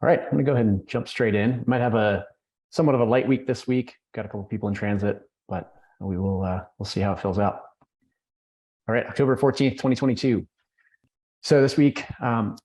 All right, I'm gonna go ahead and jump straight in. Might have a somewhat of a light week this week. Got a couple of people in transit, but we'll see how it fills out. All right, October 14th, 2022. So this week,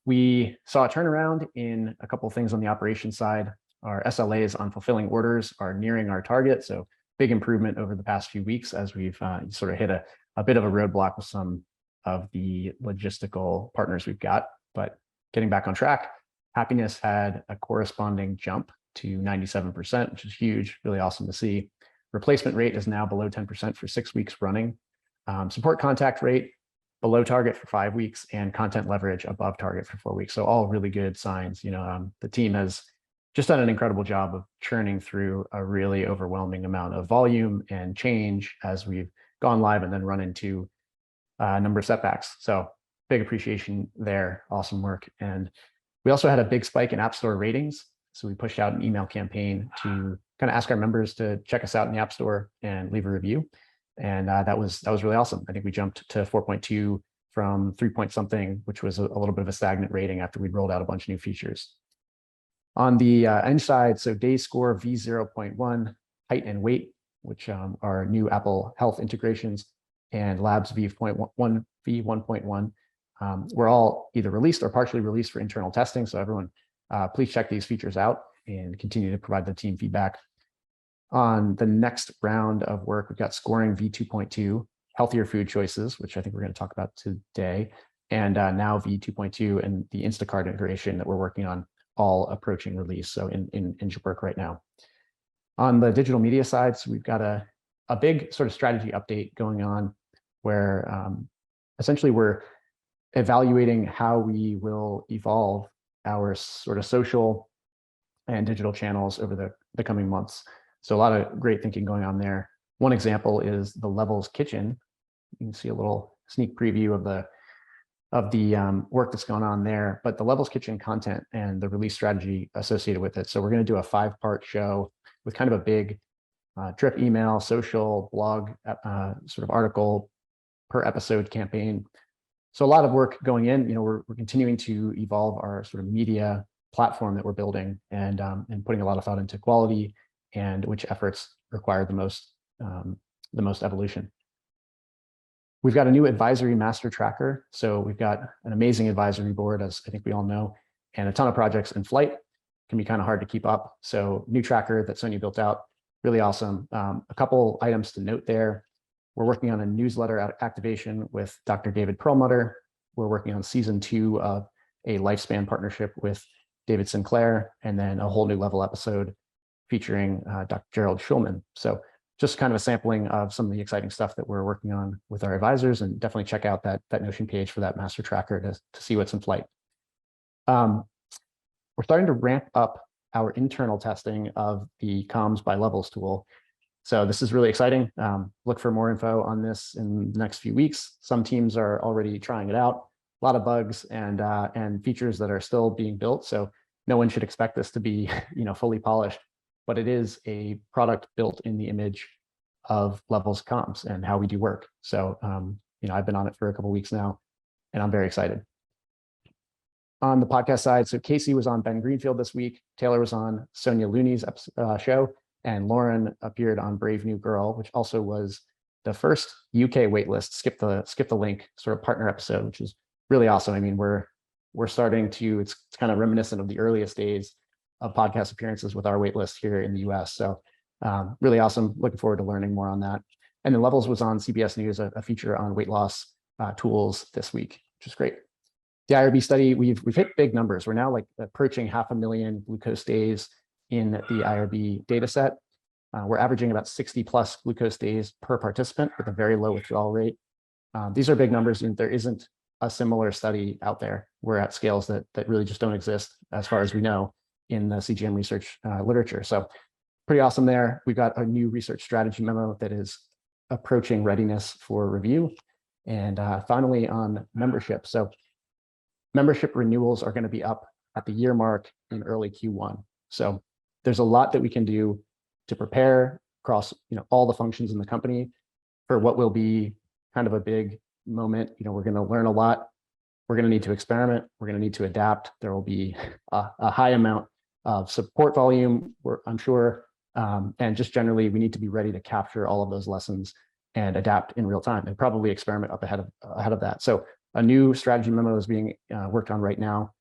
we saw a turnaround in a couple of things on the operations side. Our SLAs on fulfilling orders are nearing our target. So big improvement over the past few weeks as we've sort of hit a bit of a roadblock with some of the logistical partners we've got, but getting back on track. Happiness had a corresponding jump to 97%, which is huge, really awesome to see. Replacement rate is now below 10% for 6 weeks running. Support contact rate below target for 5 weeks, and content leverage above target for 4 weeks. So all really good signs. The team has just done an incredible job of churning through a really overwhelming amount of volume and change as we've gone live and then run into a number of setbacks. So big appreciation there, awesome work. And we also had a big spike in App Store ratings. So we pushed out an email campaign to kind of ask our members to check us out in the App Store and leave a review. And that was really awesome. I think we jumped to 4.2 from 3 point something, which was a little bit of a stagnant rating after we'd rolled out a bunch of new features. On the end side, so day score V0.1, height and weight, which are new Apple Health integrations, and labs V1.1, were all either released or partially released for internal testing. So everyone, please check these features out and continue to provide the team feedback. On the next round of work, we've got scoring V2.2, healthier food choices, which I think we're going to talk about today, and now V2.2 and the Instacart integration that we're working on, all approaching release. So in work right now. On the digital media side, so we've got a big sort of strategy update going on where essentially we're evaluating how we will evolve our sort of social and digital channels over the coming months. So a lot of great thinking going on there. One example is the Levels Kitchen. You can see a little sneak preview of the work that's going on there, but the Levels Kitchen content and the release strategy associated with it. So we're going to do a 5-part show with kind of a big drip email, social, blog, sort of article per episode campaign. So a lot of work going in. We're continuing to evolve our sort of media platform that we're building and putting a lot of thought into quality and which efforts require the most evolution. We've got a new advisory master tracker. So we've got an amazing advisory board, as I think we all know, and a ton of projects in flight. Can be kind of hard to keep up. So new tracker that Sonia built out, really awesome. A couple items to note there. We're working on a newsletter activation with Dr. David Perlmutter. We're working on season 2 of a lifespan partnership with David Sinclair, and then a whole new level episode featuring Dr. Gerald Schulman. So just kind of a sampling of some of the exciting stuff that we're working on with our advisors, and definitely check out that Notion page for that master tracker to see what's in flight. We're starting to ramp up our internal testing of the Comms by Levels tool. So this is really exciting. Look for more info on this in the next few weeks. Some teams are already trying it out. A lot of bugs and features that are still being built. So no one should expect this to be fully polished, but it is a product built in the image of Levels Comms and how we do work. So I've been on it for a couple of weeks now, and I'm very excited. On the podcast side, so Casey was on Ben Greenfield this week. Taylor was on Sonia Looney's show. And Lauren appeared on Brave New Girl, which also was the first UK waitlist skip the link sort of partner episode, which is really awesome. I mean, we're starting to, it's kind of reminiscent of the earliest days of podcast appearances with our waitlist here in the US. So really awesome. Looking forward to learning more on that. And then Levels was on CBS News, a feature on weight loss tools this week, which is great. The IRB study, we've hit big numbers. We're now like approaching 500,000 glucose days in the IRB data set. We're averaging about 60 plus glucose days per participant with a very low withdrawal rate. These are big numbers, and there isn't a similar study out there. We're at scales that really just don't exist, as far as we know, in the CGM research literature. So pretty awesome there. We've got a new research strategy memo that is approaching readiness for review. And finally, on membership. So membership renewals are going to be up at the year mark in early Q1. So there's a lot that we can do to prepare across all the functions in the company for what will be kind of a big moment. We're going to learn a lot we're going to need to experiment. We're going to need to adapt. There will be a high amount of support volume, I'm sure. And just generally, we need to be ready to capture all of those lessons and adapt in real time and probably experiment up ahead of that. So a new strategy memo is being worked on right now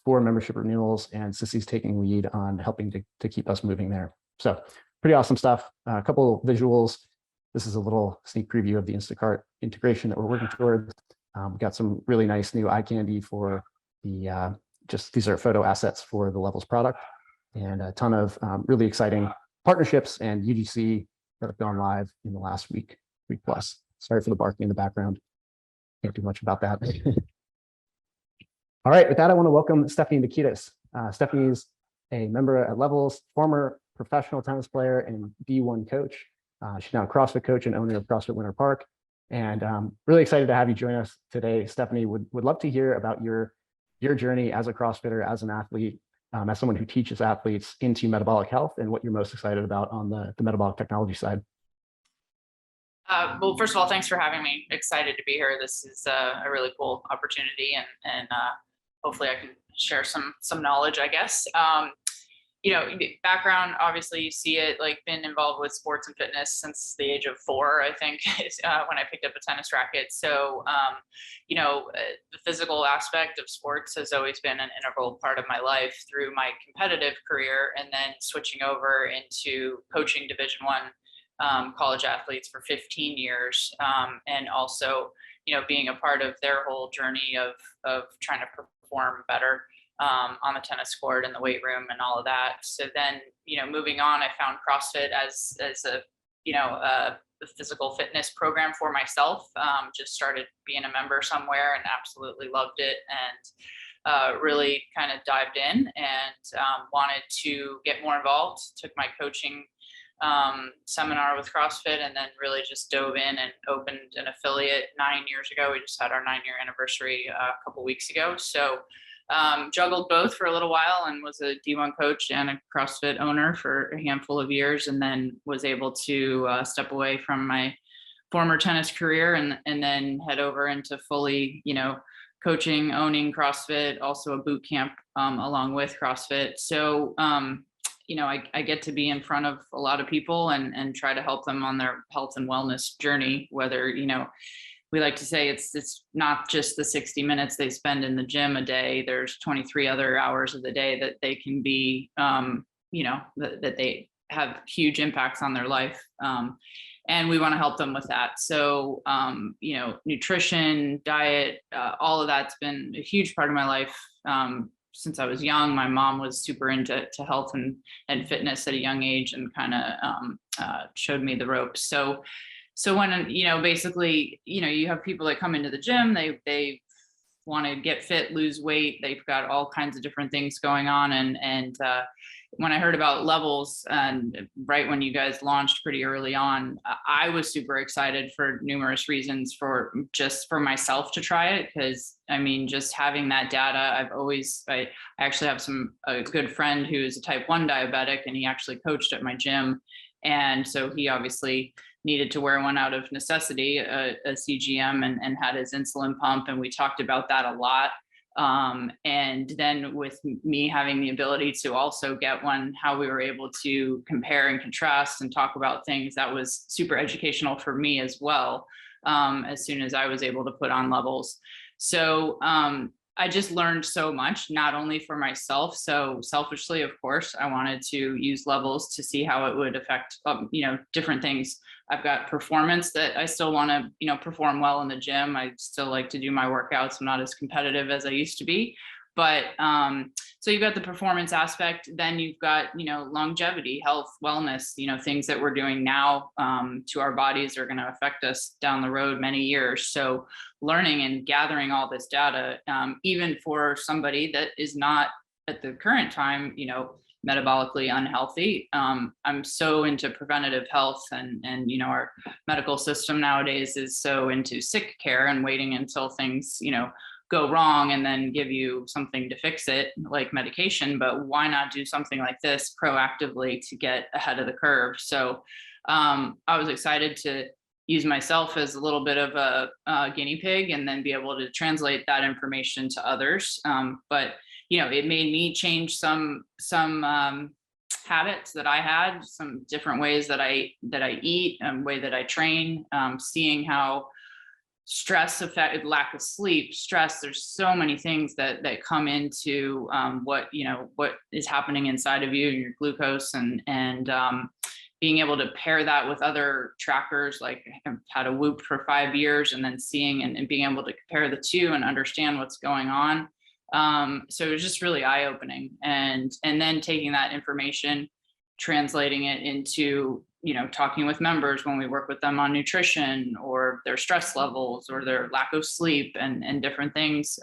for membership renewals, and Sissy's taking lead on helping to keep us moving there. So pretty awesome stuff. A couple visuals. This is a little sneak preview of the Instacart integration that we're working towards. We've got some really nice new eye candy for the, these are photo assets for the Levels product, and a ton of really exciting partnerships and UGC that have gone live in the last week plus. Sorry for the barking in the background. Can't do much about that. All right, with that, I want to welcome Stephanie Nickitas. Stephanie's a member at Levels, former professional tennis player and D1 coach. She's now a CrossFit coach and owner of CrossFit Winter Park. And really excited to have you join us today. Stephanie, would love to hear about your journey as a CrossFitter, as an athlete, as someone who teaches athletes into metabolic health, and what you're most excited about on the metabolic technology side. Well, first of all, thanks for having me. Excited to be here. This is a really cool opportunity, and hopefully I can share some knowledge, I guess. You know, background, obviously you see it, like been involved with sports and fitness since the age of 4, I think, when I picked up a tennis racket. So, you know, the physical aspect of sports has always been an integral part of my life through my competitive career, and then switching over into coaching Division I college athletes for 15 years. And also, you know, being a part of their whole journey of trying to perform better on the tennis court and the weight room and all of that. So then, you know, moving on, I found CrossFit as a, you know, a physical fitness program for myself. Just started being a member somewhere and absolutely loved it, and really kind of dived in and wanted to get more involved. Took my coaching seminar with CrossFit, and then really just dove in and opened an affiliate 9 years ago. We just had our 9-year anniversary a couple weeks ago. So juggled both for a little while, and was a D1 coach and a CrossFit owner for a handful of years, and then was able to step away from my former tennis career and then head over into fully, you know, coaching, owning CrossFit, also a boot camp along with CrossFit. So, you know, I get to be in front of a lot of people and try to help them on their health and wellness journey, whether, you know, we like to say it's not just the 60 minutes they spend in the gym a day. There's 23 other hours of the day that they can be, you know, that they have huge impacts on their life. And we want to help them with that. So, you know, nutrition, diet, all of that's been a huge part of my life. Since I was young, my mom was super into health and fitness at a young age, and kind of showed me the ropes. So when, you know, basically, you know, you have people that come into the gym, they want to get fit, lose weight. They've got all kinds of different things going on. And when I heard about Levels, and right when you guys launched pretty early on, I was super excited for numerous reasons, for myself to try it. Because I mean, just having that data, I actually have a good friend who is a type 1 diabetic, and he actually coached at my gym. And so he obviously needed to wear one out of necessity, a CGM, and had his insulin pump. And we talked about that a lot. And then with me having the ability to also get one, how we were able to compare and contrast and talk about things, that was super educational for me as well, as soon as I was able to put on Levels. So I just learned so much, not only for myself. So selfishly, of course, I wanted to use Levels to see how it would affect, you know, different things. I've got performance that I still want to, you know, perform well in the gym. I still like to do my workouts. I'm not as competitive as I used to be, but so you've got the performance aspect. Then you've got, you know, longevity, health, wellness, you know, things that we're doing now to our bodies are going to affect us down the road many years. So learning and gathering all this data, even for somebody that is not at the current time, you know, metabolically unhealthy. I'm so into preventative health, and you know, our medical system nowadays is so into sick care and waiting until things, you know, go wrong and then give you something to fix it, like medication. But why not do something like this proactively to get ahead of the curve? So I was excited to, use myself as a little bit of a guinea pig and then be able to translate that information to others. But it made me change some habits that I had, some different ways that I eat and way that I train, seeing how stress affect, lack of sleep, stress, there's so many things that come into what is happening inside of you, your glucose, and being able to pair that with other trackers. Like I've had a Whoop for 5 years, and then seeing and being able to compare the two and understand what's going on. So it was just really eye-opening, and then taking that information, translating it into talking with members when we work with them on nutrition or their stress levels or their lack of sleep and different things.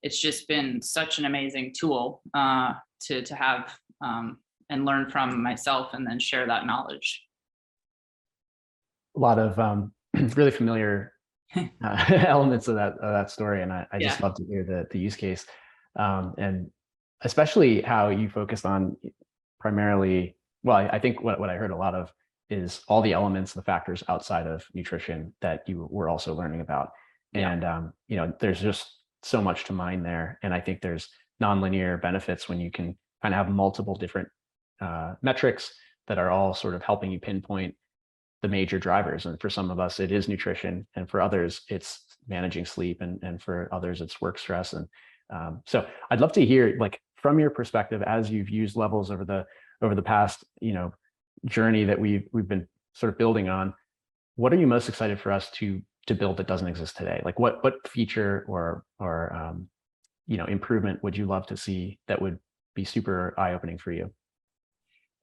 It's just been such an amazing tool to have and learn from myself, and then share that knowledge. A lot of really familiar elements of that story, and I just love to hear the use case, and especially how you focused on primarily. Well, I think what I heard a lot of is all the elements, the factors outside of nutrition that you were also learning about, and there's just so much to mine there, and I think there's nonlinear benefits when you can kind of have multiple different metrics that are all sort of helping you pinpoint the major drivers. And for some of us, it is nutrition, and for others, it's managing sleep, and for others, it's work stress. And so I'd love to hear, like, from your perspective, as you've used levels over the past, journey that we've been sort of building on, what are you most excited for us to build that doesn't exist today? Like what feature or improvement would you love to see that would be super eye-opening for you?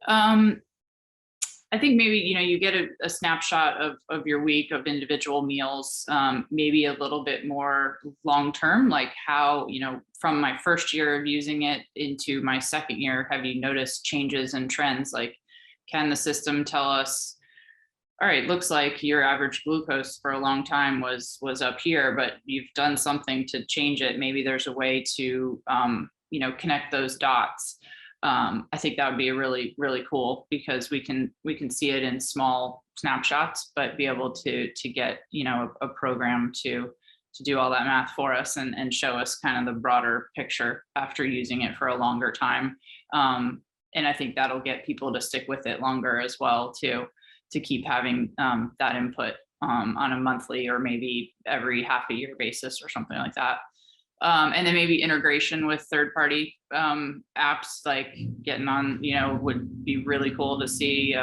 I think maybe, you get a snapshot of your week of individual meals, maybe a little bit more long-term, like how, from my first year of using it into my second year, have you noticed changes and trends? Like, can the system tell us, all right, looks like your average glucose for a long time was up here, but you've done something to change it. Maybe there's a way to, connect those dots. I think that would be a really, really cool, because we can see it in small snapshots, but be able to get, a program to do all that math for us and show us kind of the broader picture after using it for a longer time. And I think that'll get people to stick with it longer as well, to keep having that input on a monthly or maybe every half a year basis or something like that. And then maybe integration with third-party apps, like getting on, would be really cool to see,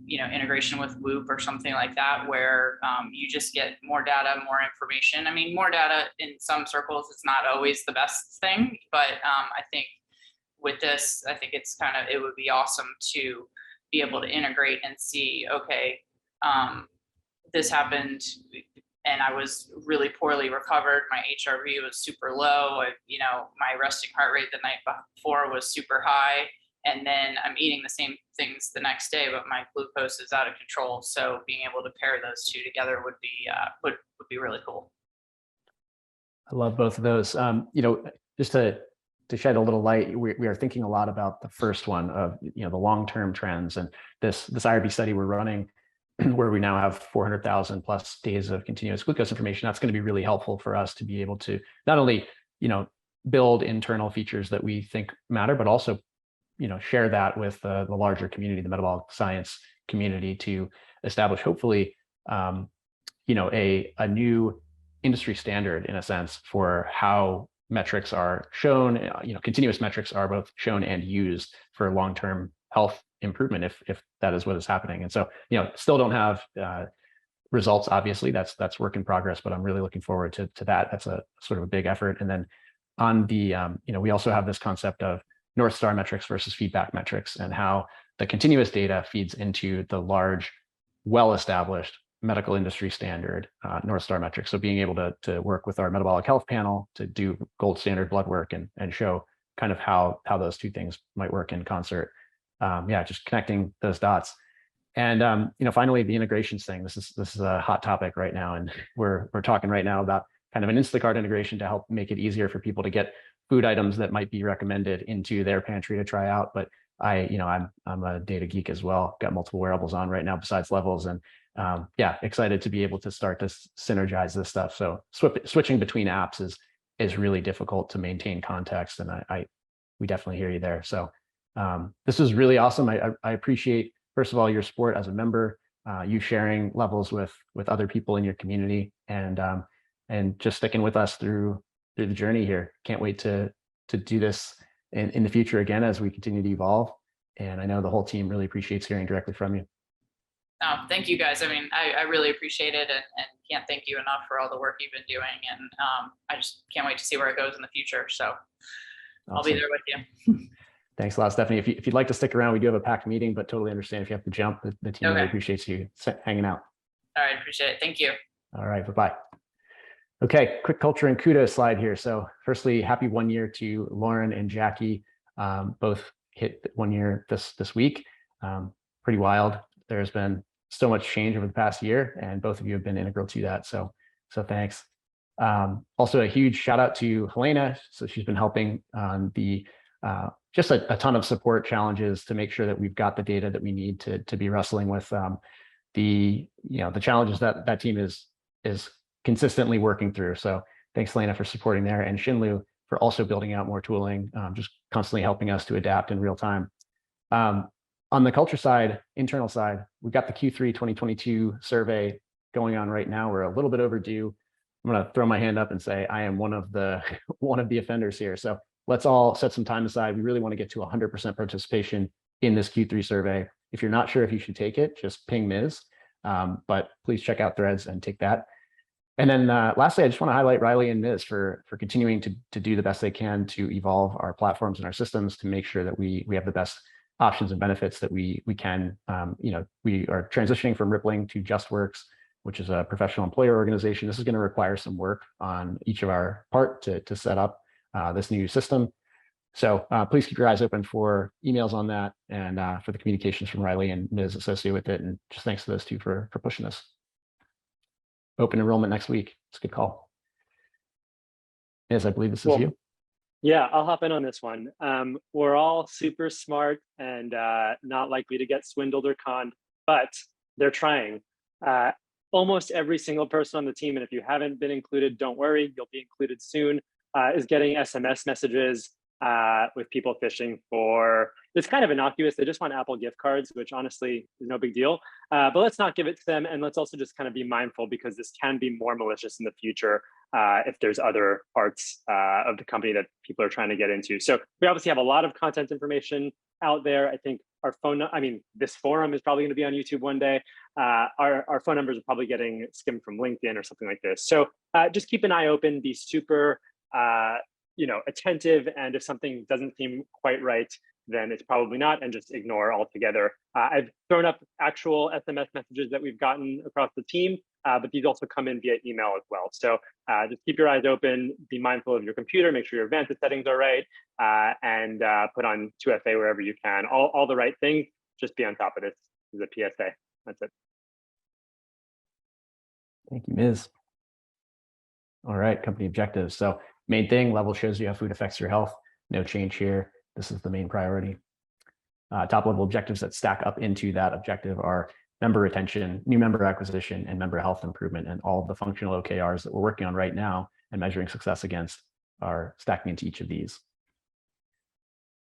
integration with Whoop or something like that, where you just get more data, more information. I mean, more data in some circles is not always the best thing, but I think with this, I think it would be awesome to be able to integrate and see, okay, this happened and I was really poorly recovered. My HRV was super low. My resting heart rate the night before was super high. And then I'm eating the same things the next day, but my glucose is out of control. So being able to pair those two together would be really cool. I love both of those. Just to shed a little light, we are thinking a lot about the first one of, the long-term trends, and this IRB study we're running, where we now have 400,000 plus days of continuous glucose information. That's going to be really helpful for us to be able to not only, build internal features that we think matter, but also, share that with the larger community, the metabolic science community, to establish, hopefully, a new industry standard, in a sense, for how metrics are shown. Continuous metrics are both shown and used for long-term health improvement, if that is what is happening. And so, still don't have results, obviously. That's work in progress, but I'm really looking forward to that. That's a sort of a big effort. And then on the, we also have this concept of North Star metrics versus feedback metrics, and how the continuous data feeds into the large, well-established medical industry standard North Star metrics. So being able to work with our metabolic health panel to do gold standard blood work and show kind of how those two things might work in concert. Just connecting those dots. And finally, the integrations thing. This is a hot topic right now, and we're talking right now about kind of an Instacart integration to help make it easier for people to get food items that might be recommended into their pantry to try out. But I'm a data geek as well. Got multiple wearables on right now besides levels, and yeah, excited to be able to start to synergize this stuff. So switching between apps is really difficult to maintain context, and we definitely hear you there. So this is really awesome. I appreciate, first of all, your support as a member, you sharing levels with other people in your community, and just sticking with us through the journey here. Can't wait to do this in the future again as we continue to evolve. And I know the whole team really appreciates hearing directly from you. Thank you guys. I mean, I really appreciate it, and can't thank you enough for all the work you've been doing. And I just can't wait to see where it goes in the future. So awesome. I'll be there with you. Thanks a lot, Stephanie. If you'd like to stick around, we do have a packed meeting, but totally understand if you have to jump. The team really appreciates you hanging out. All right, appreciate it. Thank you. All right, bye-bye. Okay, quick culture and kudos slide here. So firstly, happy 1 year to Lauren and Jackie. Both hit 1 year this week. Pretty wild. There's been so much change over the past year, and both of you have been integral to that. So thanks. Also a huge shout out to Helena. So she's been helping on the just a ton of support challenges to make sure that we've got the data that we need to be wrestling with the challenges that team is consistently working through. So thanks, Helena, for supporting there, and Shinlu for also building out more tooling, just constantly helping us to adapt in real time. On the culture side, internal side, we've got the Q3 2022 survey going on right now. We're a little bit overdue. I'm going to throw my hand up and say I am one of the offenders here. So let's all set some time aside. We really want to get to 100% participation in this Q3 survey. If you're not sure if you should take it, just ping Ms. But please check out Threads and take that. And then lastly, I just want to highlight Riley and Ms. for continuing to do the best they can to evolve our platforms and our systems to make sure that we have the best options and benefits that we can. We are transitioning from Rippling to JustWorks, which is a professional employer organization. This is going to require some work on each of our part to set up this new system. So please keep your eyes open for emails on that, and for the communications from Riley and Ms. associated with it. And just thanks to those two for pushing this. Open enrollment next week. It's a good call. Ms., I believe this is you. Yeah, I'll hop in on this one. We're all super smart and not likely to get swindled or conned, but they're trying. Almost every single person on the team, and if you haven't been included, don't worry, you'll be included soon, is getting SMS messages with people fishing for, it's kind of innocuous. They just want Apple gift cards, which honestly is no big deal. But let's not give it to them. And let's also just kind of be mindful, because this can be more malicious in the future if there's other parts of the company that people are trying to get into. So we obviously have a lot of content information out there. I think our this forum is probably going to be on YouTube one day. Our phone numbers are probably getting skimmed from LinkedIn or something like this. So just keep an eye open, be super attentive, and if something doesn't seem quite right, then it's probably not, and just ignore altogether. I've thrown up actual SMS messages that we've gotten across the team, but these also come in via email as well. So just keep your eyes open, be mindful of your computer, make sure your Vantage settings are right, and put on 2FA wherever you can. All the right things, just be on top of this. This is a PSA. That's it. Thank you, Ms. All right, company objectives. So main thing, level shows you how food affects your health. No change here. This is the main priority. Top level objectives that stack up into that objective are member retention, new member acquisition, and member health improvement. And all of the functional OKRs that we're working on right now and measuring success against are stacking into each of these.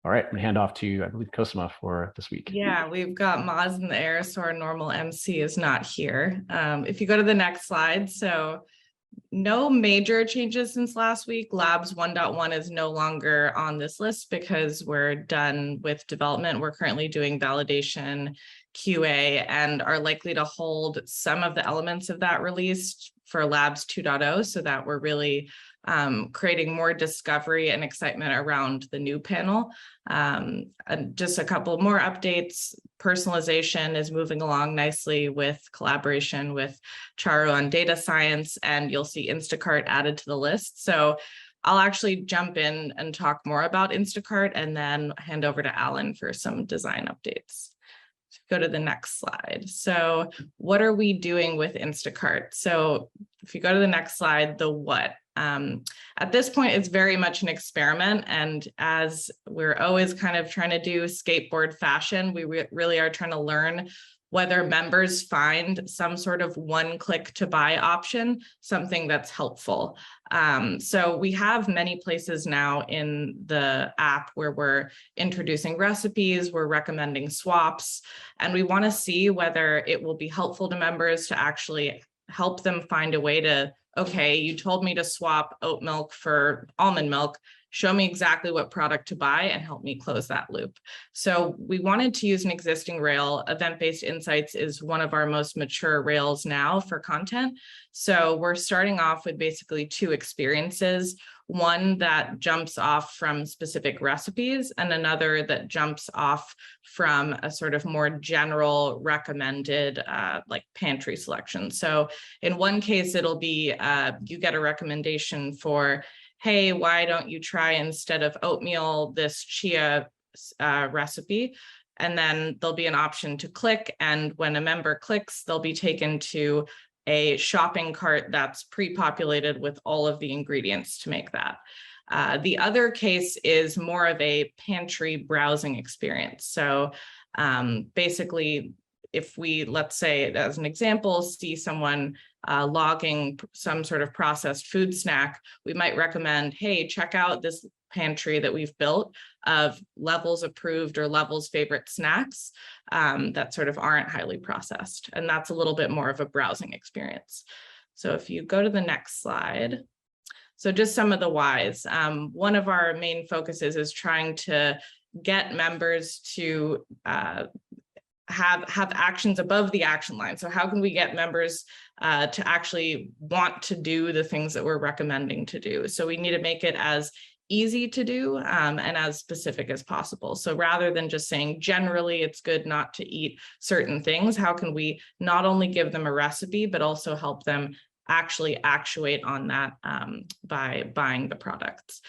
All right, I'm gonna hand off to, I believe, Cosima for this week. Yeah, we've got Maz in the air, so our normal MC is not here. If you go to the next slide, so no major changes since last week. Labs 1.1 is no longer on this list because we're done with development. We're currently doing validation, QA, and are likely to hold some of the elements of that release for Labs 2.0, so that we're really creating more discovery and excitement around the new panel. And just a couple more updates. Personalization is moving along nicely with collaboration with Charu on data science, and you'll see Instacart added to the list. So I'll actually jump in and talk more about Instacart and then hand over to Alan for some design updates. Go to the next slide. So what are we doing with Instacart? So if you go to the next slide, the what. At this point, it's very much an experiment. And as we're always kind of trying to do skateboard fashion, we really are trying to learn whether members find some sort of one click to buy option, something that's helpful. So we have many places now in the app where we're introducing recipes, we're recommending swaps, and we want to see whether it will be helpful to members to actually help them find a way to, okay, you told me to swap oat milk for almond milk. Show me exactly what product to buy and help me close that loop. So we wanted to use an existing rail. Event-based insights is one of our most mature rails now for content. So we're starting off with basically two experiences, one that jumps off from specific recipes and another that jumps off from a sort of more general recommended like pantry selection. So in one case, it'll be you get a recommendation for, hey, why don't you try, instead of oatmeal, this chia recipe? And then there'll be an option to click. And when a member clicks, they'll be taken to a shopping cart that's pre-populated with all of the ingredients to make that. The other case is more of a pantry browsing experience. So basically, if we, let's say as an example, see someone logging some sort of processed food snack, we might recommend, hey, check out this pantry that we've built of Levels approved or Levels favorite snacks that sort of aren't highly processed. And that's a little bit more of a browsing experience. So if you go to the next slide. So just some of the whys. One of our main focuses is trying to get members to have actions above the action line. So how can we get members to actually want to do the things that we're recommending to do? So we need to make it as easy to do and as specific as possible. So rather than just saying generally it's good not to eat certain things, how can we not only give them a recipe, but also help them actually actuate on that by buying the products?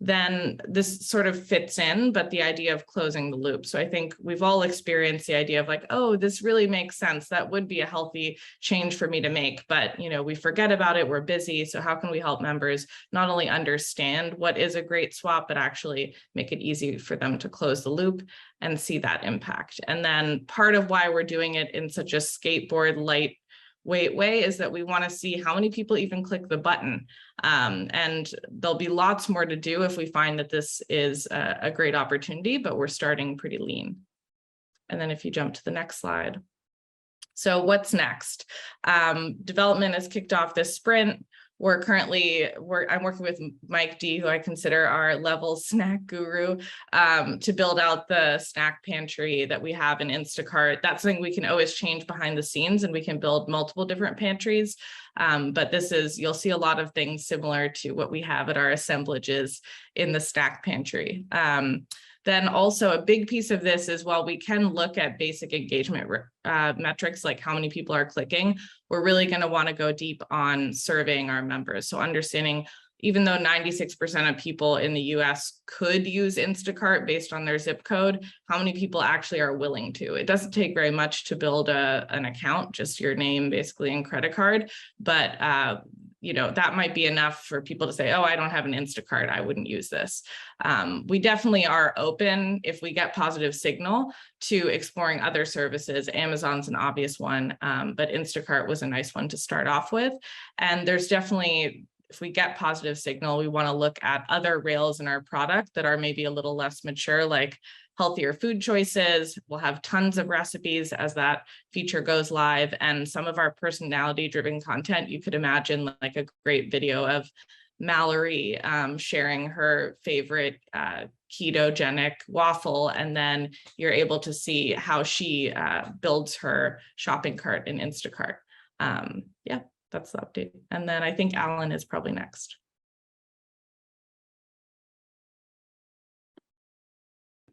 Then this sort of fits in, but the idea of closing the loop. So I think we've all experienced the idea of like, oh, this really makes sense. That would be a healthy change for me to make, but we forget about it. We're busy. So how can we help members not only understand what is a great swap, but actually make it easy for them to close the loop and see that impact? And then part of why we're doing it in such a skateboard light way is that we want to see how many people even click the button. And there'll be lots more to do if we find that this is a great opportunity, but we're starting pretty lean. And then if you jump to the next slide. So what's next? Development has kicked off this sprint. I'm working with Mike D, who I consider our Levels snack guru, to build out the snack pantry that we have in Instacart. That's something we can always change behind the scenes, and we can build multiple different pantries. But you'll see a lot of things similar to what we have at our assemblages in the snack pantry. Then also a big piece of this is, while we can look at basic engagement metrics, like how many people are clicking, we're really going to want to go deep on surveying our members. So understanding, even though 96% of people in the US could use Instacart based on their zip code, how many people actually are willing to? It doesn't take very much to build an account, just your name basically and credit card, but that might be enough for people to say, oh, I don't have an Instacart, I wouldn't use this. We definitely are open, if we get positive signal, to exploring other services. Amazon's an obvious one, but Instacart was a nice one to start off with. And there's definitely, if we get positive signal, we want to look at other rails in our product that are maybe a little less mature, like healthier food choices. We'll have tons of recipes as that feature goes live, and some of our personality-driven content. You could imagine like a great video of Mallory sharing her favorite ketogenic waffle, and then you're able to see how she builds her shopping cart in Instacart. Yeah, that's the update. And then I think Alan is probably next.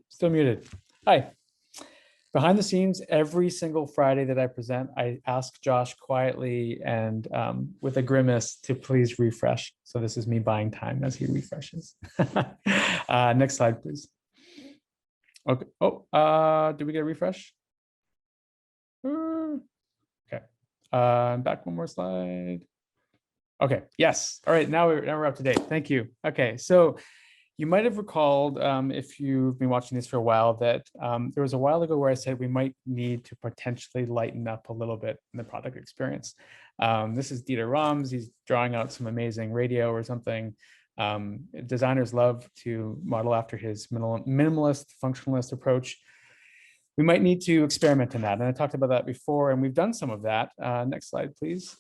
Still muted. Hi. Behind the scenes, every single Friday that I present, I ask Josh quietly and with a grimace to please refresh. So this is me buying time as he refreshes. Next slide, please. Okay. Oh, did we get a refresh? Okay. Back one more slide. Okay. Yes. All right. Now we're up to date. Thank you. Okay. So You might have recalled, if you've been watching this for a while, that there was a while ago where I said we might need to potentially lighten up a little bit in the product experience. This is Dieter Rams. He's drawing out some amazing radio or something. Designers love to model after his minimalist, functionalist approach. We might need to experiment in that. And I talked about that before, and we've done some of that. Next slide, please.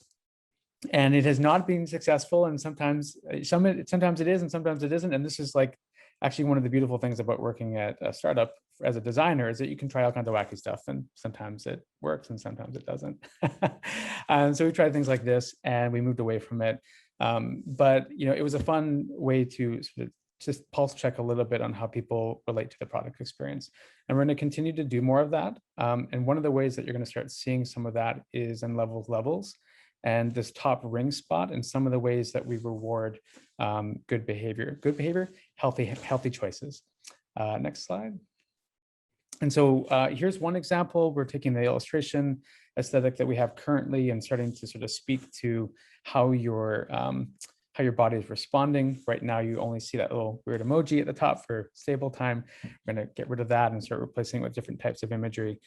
And it has not been successful, and sometimes it is and sometimes it isn't. And this is like actually one of the beautiful things about working at a startup as a designer, is that you can try all kinds of wacky stuff, and sometimes it works and sometimes it doesn't. And so we tried things like this and we moved away from it. But it was a fun way to sort of just pulse check a little bit on how people relate to the product experience. And we're going to continue to do more of that. And one of the ways that you're going to start seeing some of that is in levels. And this top ring spot, and some of the ways that we reward good behavior, healthy choices. Next slide. And so here's one example. We're taking the illustration aesthetic that we have currently and starting to sort of speak to how your body is responding. Right now, you only see that little weird emoji at the top for stable time. We're going to get rid of that and start replacing it with different types of imagery.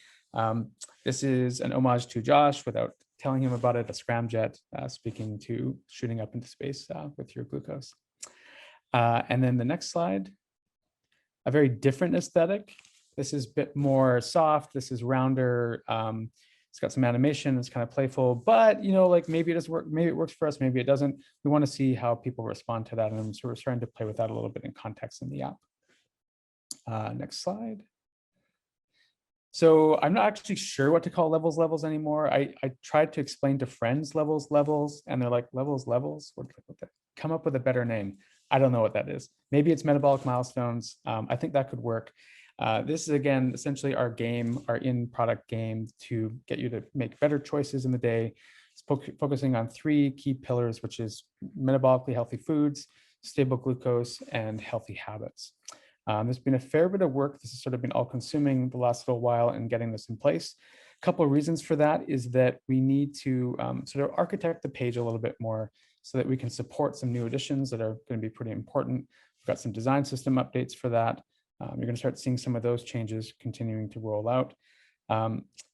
This is an homage to Josh, without telling him about it, a scramjet speaking to shooting up into space with your glucose. And then the next slide, a very different aesthetic. This is a bit more soft. This is rounder. It's got some animation. It's kind of playful, but like maybe it does work. Maybe it works for us. Maybe it doesn't. We want to see how people respond to that, and I'm sort of starting to play with that a little bit in context in the app. Next slide. So I'm not actually sure what to call levels anymore. I tried to explain to friends levels, and they're like, levels. What come up with a better name. I don't know what that is. Maybe it's metabolic milestones. I think that could work. This is, again, essentially our game, our in-product game to get you to make better choices in the day. It's focusing on 3 key pillars, which is metabolically healthy foods, stable glucose, and healthy habits. There's been a fair bit of work. This has sort of been all-consuming the last little while in getting this in place. A couple of reasons for that is that we need to sort of architect the page a little bit more so that we can support some new additions that are going to be pretty important. We've got some design system updates for that. You're going to start seeing some of those changes continuing to roll out.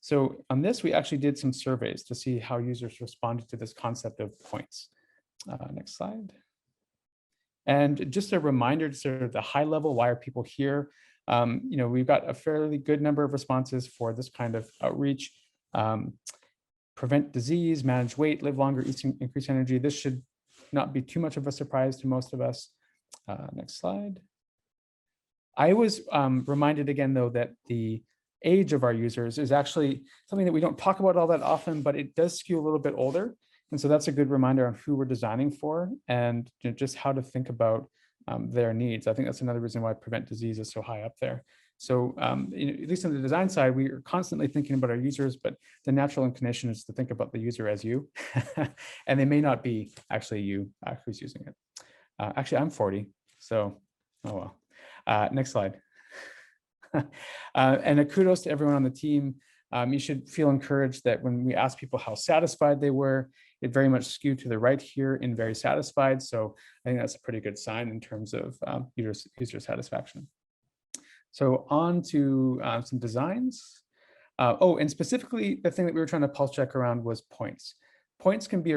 So on this, we actually did some surveys to see how users responded to this concept of points. Next slide. And just a reminder to sort of the high level, why are people here? We've got a fairly good number of responses for this kind of outreach. Prevent disease, manage weight, live longer, increase energy. This should not be too much of a surprise to most of us. Next slide. I was reminded again, though, that the age of our users is actually something that we don't talk about all that often, but it does skew a little bit older. And so that's a good reminder on who we're designing for, and just how to think about their needs. I think that's another reason why prevent disease is so high up there. So at least on the design side, we are constantly thinking about our users, but the natural inclination is to think about the user as you, and they may not be actually you who's using it. Actually, I'm 40, so oh well. Next slide. And a kudos to everyone on the team. You should feel encouraged that when we ask people how satisfied they were, it very much skewed to the right here in very satisfied. So I think that's a pretty good sign in terms of user satisfaction. So on to some designs. And specifically, the thing that we were trying to pulse check around was points. Points can be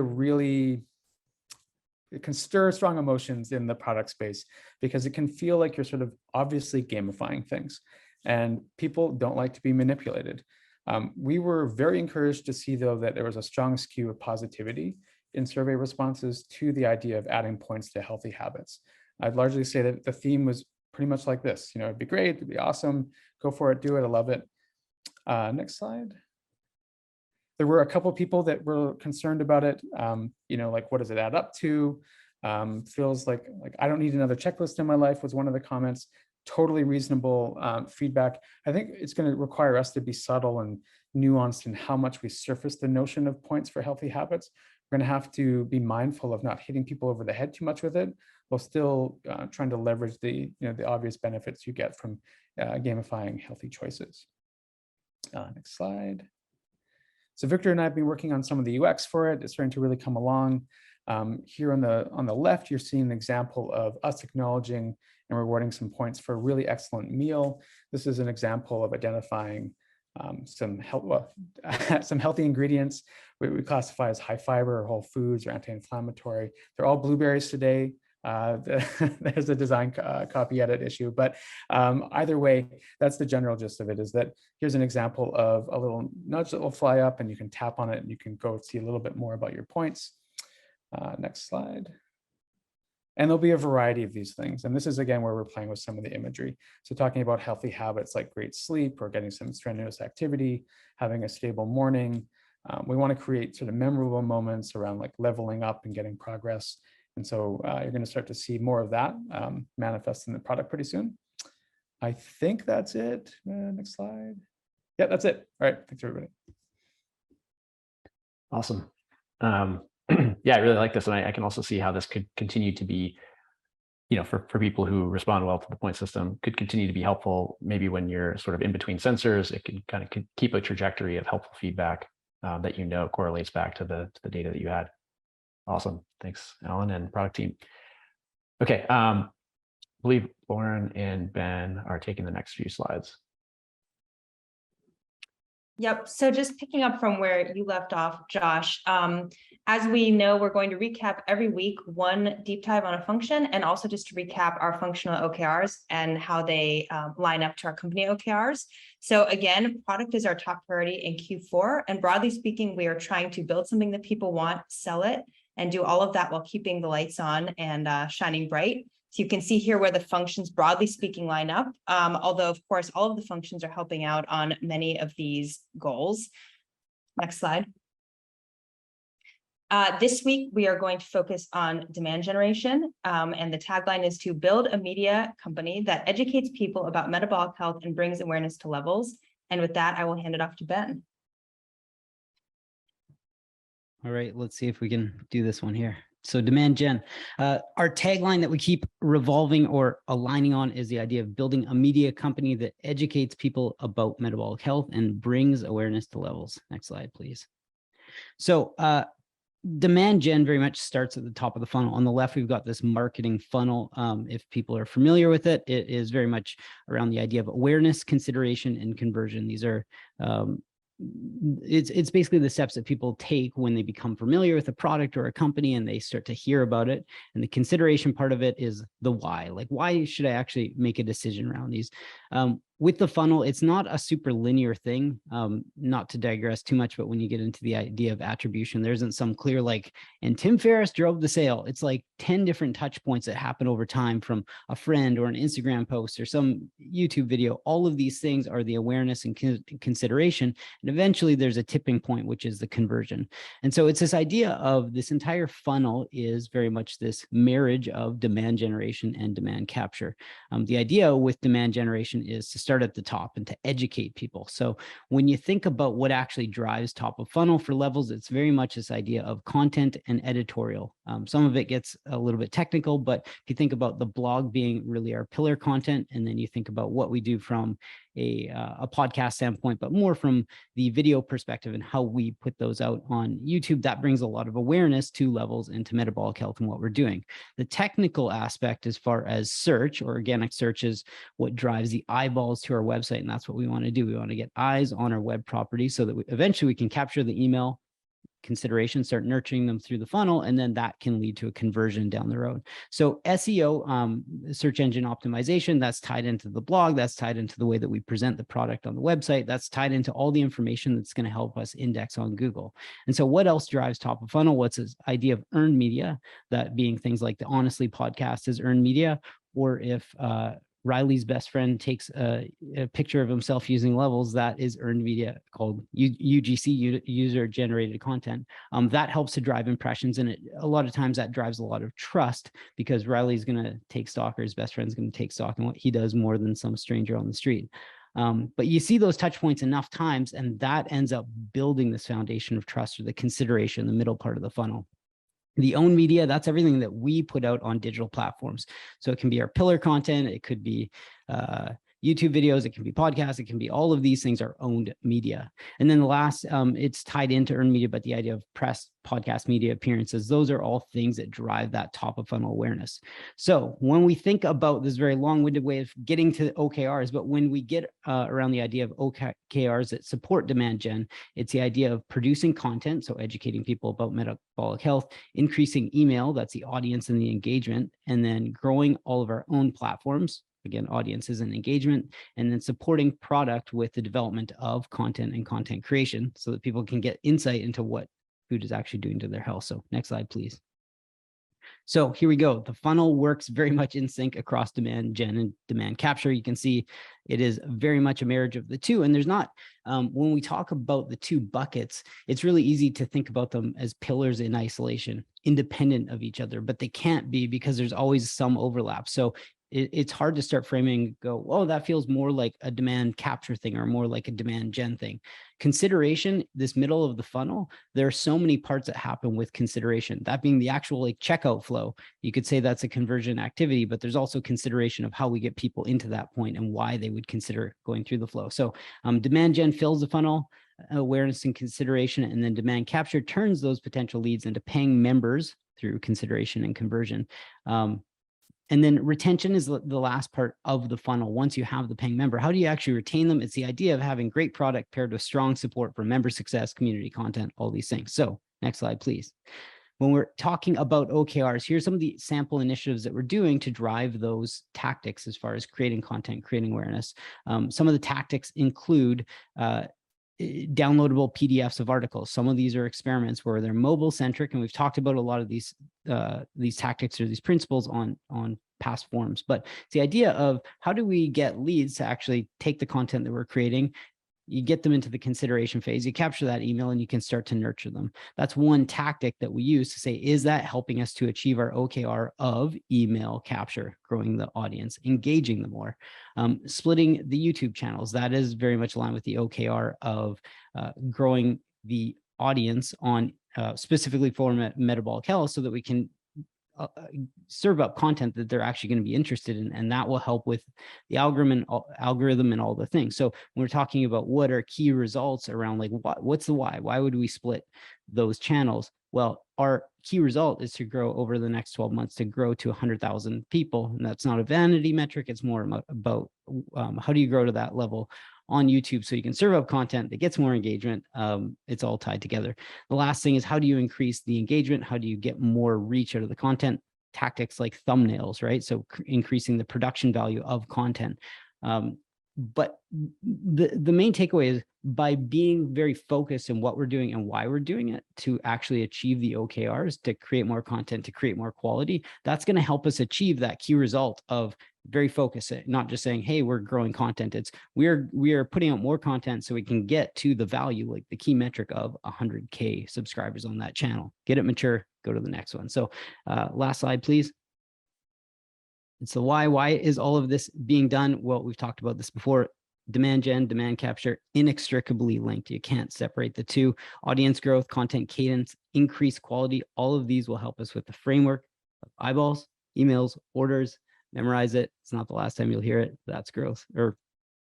it can stir strong emotions in the product space because it can feel like you're sort of obviously gamifying things, and people don't like to be manipulated. We were very encouraged to see, though, that there was a strong skew of positivity in survey responses to the idea of adding points to healthy habits. I'd largely say that the theme was pretty much like this. It'd be great, it'd be awesome, go for it, do it, I love it. Next slide. There were a couple of people that were concerned about it. Like, what does it add up to? Feels like I don't need another checklist in my life was one of the comments. Totally reasonable feedback. I think it's going to require us to be subtle and nuanced in how much we surface the notion of points for healthy habits. We're going to have to be mindful of not hitting people over the head too much with it, while still trying to leverage the obvious benefits you get from gamifying healthy choices. Next slide. So Victor and I have been working on some of the UX for it. It's starting to really come along. Here on the left, you're seeing an example of us acknowledging and rewarding some points for a really excellent meal. This is an example of identifying some healthy ingredients we classify as high fiber or whole foods or anti-inflammatory. They're all blueberries today. There's a design copy edit issue, but either way, that's the general gist of it, is that here's an example of a little nudge that will fly up and you can tap on it and you can go see a little bit more about your points. Next slide. And there'll be a variety of these things. And this is, again, where we're playing with some of the imagery. So talking about healthy habits like great sleep or getting some strenuous activity, having a stable morning. We want to create sort of memorable moments around like leveling up and getting progress. And so you're going to start to see more of that manifest in the product pretty soon. I think that's it. Next slide. Yeah, that's it. All right. Thanks, everybody. Awesome. Yeah, I really like this. And I can also see how this could continue to be, for people who respond well to the point system, could continue to be helpful. Maybe when you're sort of in between sensors, it can kind of keep a trajectory of helpful feedback that correlates back to the data that you had. Awesome. Thanks, Alan and product team. Okay. I believe Lauren and Ben are taking the next few slides. Yep. So just picking up from where you left off, Josh, as we know, we're going to recap every week one deep dive on a function, and also just to recap our functional OKRs and how they line up to our company OKRs. So again, product is our top priority in Q4. And broadly speaking, we are trying to build something that people want, sell it, and do all of that while keeping the lights on and shining bright. So you can see here where the functions, broadly speaking, line up, although, of course, all of the functions are helping out on many of these goals. Next slide. This week, we are going to focus on demand generation, and the tagline is to build a media company that educates people about metabolic health and brings awareness to levels. And with that, I will hand it off to Ben. All right, let's see if we can do this one here. So demand gen, our tagline that we keep revolving or aligning on is the idea of building a media company that educates people about metabolic health and brings awareness to levels. Next slide, please. So demand gen very much starts at the top of the funnel. On the left, we've got this marketing funnel. If people are familiar with it, it is very much around the idea of awareness, consideration, and conversion. These are it's basically the steps that people take when they become familiar with a product or a company and they start to hear about it. And the consideration part of it is the why. Like, why should I actually make a decision around these? With the funnel, it's not a super linear thing, not to digress too much, but when you get into the idea of attribution, there isn't some clear like, and Tim Ferriss drove the sale. It's like 10 different touch points that happen over time from a friend or an Instagram post or some YouTube video. All of these things are the awareness and consideration. And eventually there's a tipping point, which is the conversion. And so it's this idea of this entire funnel is very much this marriage of demand generation and demand capture. The idea with demand generation is to start at the top and to educate people. So when you think about what actually drives top of funnel for levels, it's very much this idea of content and editorial. Some of it gets a little bit technical, but if you think about the blog being really our pillar content, and then you think about what we do from a podcast standpoint, but more from the video perspective and how we put those out on YouTube, that brings a lot of awareness to levels and to metabolic health and what we're doing. The technical aspect as far as search or organic search is what drives the eyeballs to our website. And that's what we want to do. We want to get eyes on our web property so that eventually we can capture the email consideration, start nurturing them through the funnel, and then that can lead to a conversion down the road. So SEO, search engine optimization, that's tied into the blog, that's tied into the way that we present the product on the website, that's tied into all the information that's going to help us index on Google. And so what else drives top of funnel? What's this idea of earned media, that being things like the Honestly podcast is earned media, or if Riley's best friend takes a picture of himself using levels, that is earned media called UGC, user generated content. That helps to drive impressions. And a lot of times that drives a lot of trust because Riley's going to take stock, or his best friend's going to take stock in what he does more than some stranger on the street. But you see those touch points enough times, and that ends up building this foundation of trust, or the consideration, the middle part of the funnel. The owned media, that's everything that we put out on digital platforms. So it can be our pillar content. It could be YouTube videos, it can be podcasts, it can be all of these things are owned media. And then the last, it's tied into earned media, but the idea of press, podcast, media appearances, those are all things that drive that top of funnel awareness. So when we think about this very long-winded way of getting to OKRs, but when we get around the idea of OKRs that support demand gen, it's the idea of producing content, so educating people about metabolic health, increasing email, that's the audience and the engagement, and then growing all of our own platforms, again, audiences and engagement, and then supporting product with the development of content and content creation so that people can get insight into what food is actually doing to their health. So next slide, please. So here we go. The funnel works very much in sync across demand gen and demand capture. You can see it is very much a marriage of the two. And there's not, when we talk about the two buckets, it's really easy to think about them as pillars in isolation, independent of each other, but they can't be because there's always some overlap. So it's hard to start framing, go, oh, that feels more like a demand capture thing or more like a demand gen thing. Consideration, this middle of the funnel, there are so many parts that happen with consideration, that being the actual like checkout flow. You could say that's a conversion activity, but there's also consideration of how we get people into that point and why they would consider going through the flow. So demand gen fills the funnel, awareness and consideration, and then demand capture turns those potential leads into paying members through consideration and conversion. And then retention is the last part of the funnel. Once you have the paying member, how do you actually retain them? It's the idea of having great product paired with strong support for member success, community content, all these things. So next slide, please. When we're talking about OKRs, here's some of the sample initiatives that we're doing to drive those tactics as far as creating content, creating awareness. Some of the tactics include downloadable PDFs of articles. Some of these are experiments where they're mobile centric, and we've talked about a lot of these tactics or these principles on past forums. But it's the idea of how do we get leads to actually take the content that we're creating, you get them into the consideration phase, you capture that email, and you can start to nurture them. That's one tactic that we use to say, is that helping us to achieve our OKR of email capture, growing the audience, engaging them more? Splitting the YouTube channels, that is very much aligned with the OKR of growing the audience on specifically for metabolic health so that we can serve up content that they're actually going to be interested in, and that will help with the algorithm and all the things. So when we're talking about what are key results around like what's the why would we split those channels? Well, our key result is to grow over the next 12 months to grow to 100,000 people, and that's not a vanity metric. It's more about how do you grow to that level on YouTube so you can serve up content that gets more engagement. It's all tied together. The last thing is, how do you increase the engagement? How do you get more reach out of the content? Tactics like thumbnails, right? So increasing the production value of content. But the main takeaway is by being very focused in what we're doing and why we're doing it to actually achieve the OKRs, to create more content, to create more quality, that's going to help us achieve that key result of very focused, not just saying, hey, we're growing content. It's we are putting out more content so we can get to the value, like the key metric of 100K subscribers on that channel. Get it mature, go to the next one. So last slide, please. It's the why. Why is all of this being done? Well, we've talked about this before. Demand gen, demand capture, inextricably linked. You can't separate the two. Audience growth, content cadence, increased quality. All of these will help us with the framework of eyeballs, emails, orders. Memorize it. It's not the last time you'll hear it. That's growth or